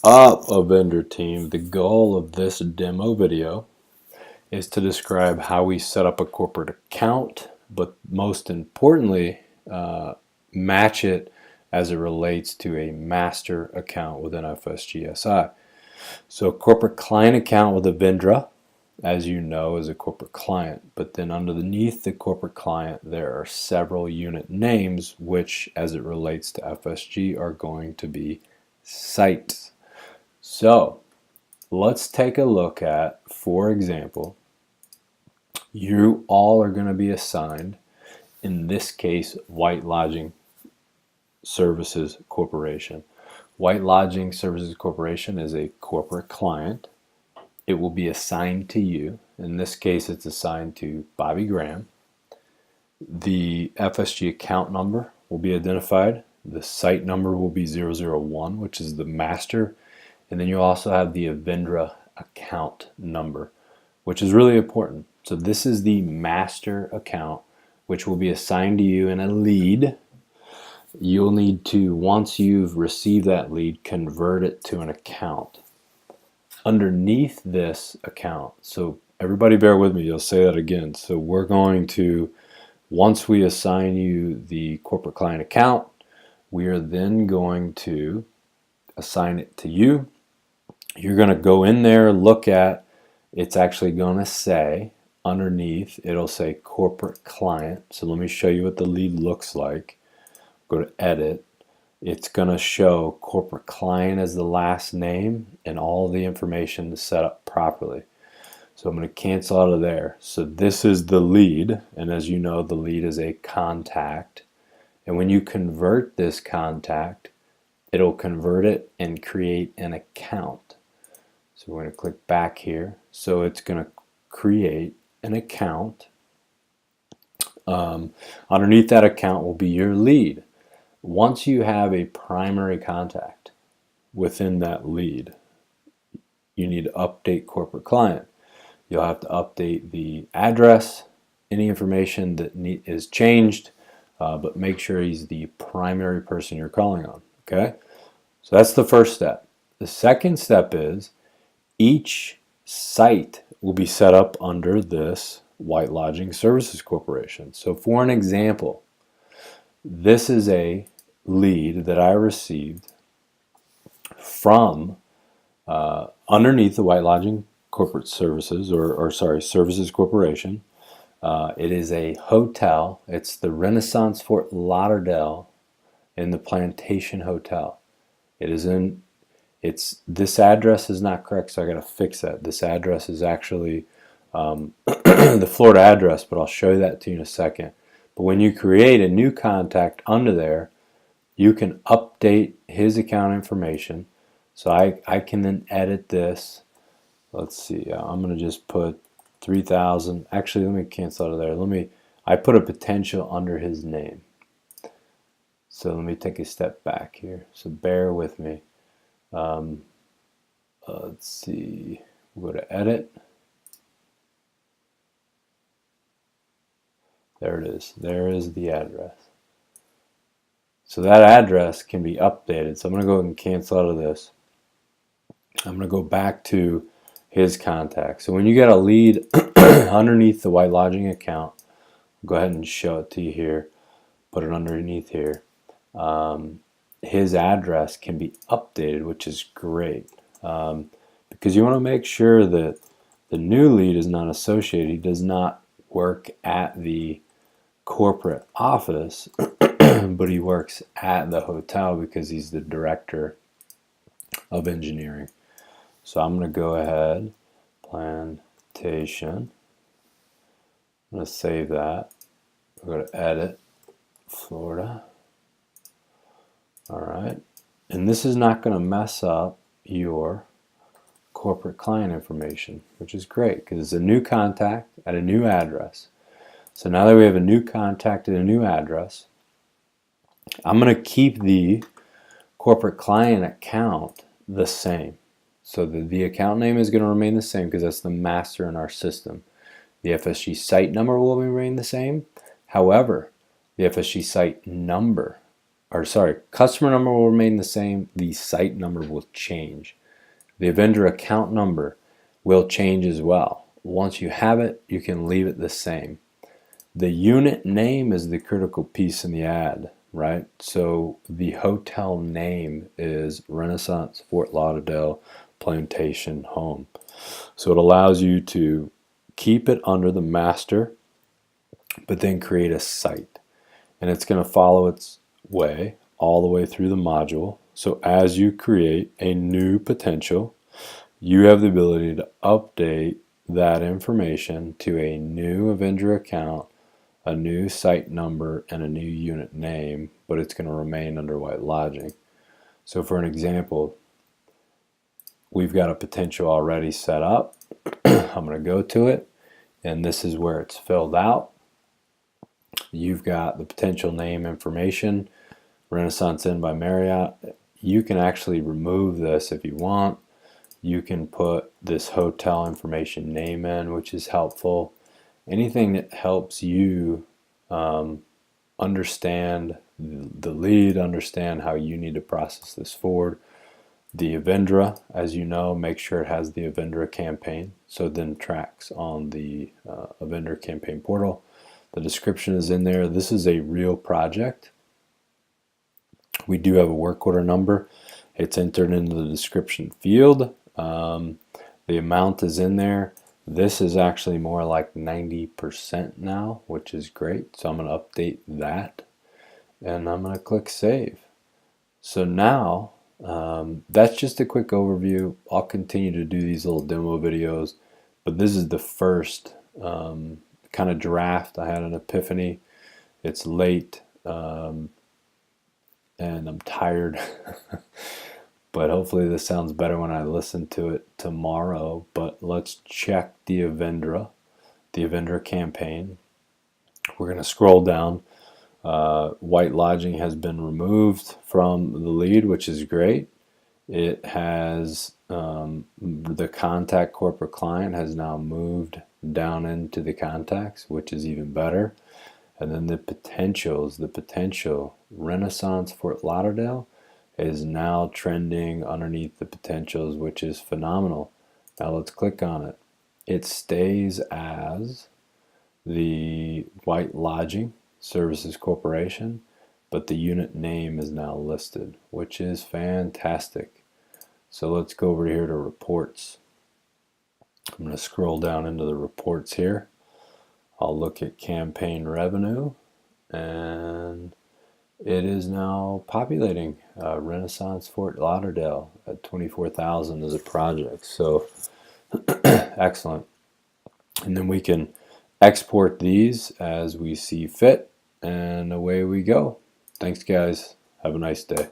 Up, Avendra team. The goal of this demo video is to describe how we set up a corporate account, but most importantly, match it as it relates to a master account within FSGSI. So a corporate client account with Avendra, as you know, is a corporate client, but then underneath the corporate client there are several unit names which, as it relates to FSG, are going to be sites. So let's take a look at, for example, you all are going to be assigned, in this case, White Lodging Services Corporation. White Lodging Services Corporation is a corporate client. It will be assigned to you. In this case, it's assigned to Bobby Graham. The FSG account number will be identified. The site number will be 001, which is the master. And then you also have the Avendra account number, which is really important. So this is the master account, which will be assigned to you in a lead. You'll need to, once you've received that lead, convert it to an account. Underneath this account, so everybody bear with me, you'll say that again. So we're going to, once we assign you the corporate client account, we are then going to assign it to you. You're going to go in there, look at, it's actually going to say underneath, it'll say corporate client. So let me show you what the lead looks like. Go to edit. It's going to show corporate client as the last name and all the information to set up properly. So I'm going to cancel out of there. So this is the lead, and as you know, the lead is a contact. And when you convert this contact, it'll convert it and create an account. So we're going to click back here. So it's going to create an account. Underneath that account will be your lead. Once you have a primary contact within that lead, you need to update corporate client. You'll have to update the address, any information that is changed, but make sure he's the primary person you're calling on. Okay? So that's the first step. The second step is each site will be set up under this White Lodging Services Corporation. So for an example, this is a lead that I received from underneath the White Lodging Corporate Services, or Services Corporation. It is a hotel. It's the Renaissance Fort Lauderdale in the Plantation Hotel. This address is not correct, so I got to fix that. This address is actually the Florida address, but I'll show that to you in a second. But when you create a new contact under there, you can update his account information. So I can then edit this. Let's see, I'm going to just put 3,000. Actually, let me cancel out of there. I put a potential under his name. So let me take a step back here. So bear with me. Let's see, we'll go to edit. There it is. There is the address. So that address can be updated. So I'm going to go ahead and cancel out of this. I'm going to go back to his contact. So when you get a lead underneath the White Lodging account, I'll go ahead and show it to you here. Put it underneath here. His address can be updated, which is great. Because you want to make sure that the new lead is not associated. He does not work at the corporate office, but he works at the hotel because he's the director of engineering. So I'm going to go ahead, Plantation. I'm going to save that. We'll go to edit, Florida. All right. And this is not going to mess up your corporate client information, which is great because it's a new contact at a new address. So now that we have a new contact at a new address, I'm going to keep the corporate client account the same. So the account name is going to remain the same because that's the master in our system. The FSG site number will remain the same. However, the FSG site number or sorry, customer number will remain the same. The site number will change. The Avendra account number will change as well. Once you have it, you can leave it the same. The unit name is the critical piece in the ad, right? So the hotel name is Renaissance Fort Lauderdale Plantation Home. So it allows you to keep it under the master, but then create a site. And it's going to follow its way all the way through the module. So as you create a new potential, you have the ability to update that information to a new Avendra account, a new site number, and a new unit name, but it's going to remain under White Lodging. So for an example, we've got a potential already set up. I'm going to go to it, and this is where it's filled out. You've got the potential name information, Renaissance Inn by Marriott. You can actually remove this if you want. You can put this hotel information name in, which is helpful. Anything that helps you understand the lead, understand how you need to process this forward. The Avendra, as you know, make sure it has the Avendra campaign, so it then tracks on the Avendra campaign portal. The description is in there. This is a real project. We do have a work order number. It's entered into the description field. The amount is in there. This is actually more like 90% now, which is great. So I'm going to update that, and I'm going to click save. So now that's just a quick overview. I'll continue to do these little demo videos, but this is the first kind of draft. I had an epiphany. It's late and I'm tired. But hopefully this sounds better when I listen to it tomorrow. But let's check the Avendra campaign. We're going to scroll down. White Lodging has been removed from the lead, which is great. It has the contact corporate client has now moved down into the contacts, which is even better. And then the potential Renaissance Fort Lauderdale is now trending underneath the potentials, which is phenomenal. Now let's click on it. It stays as the White Lodging Services Corporation, but the unit name is now listed, which is fantastic. So let's go over here to reports. I'm going to scroll down into the reports here. I'll look at campaign revenue, and it is now populating Renaissance Fort Lauderdale at 24,000 as a project. So excellent. And then we can export these as we see fit, and away we go. Thanks, guys. Have a nice day.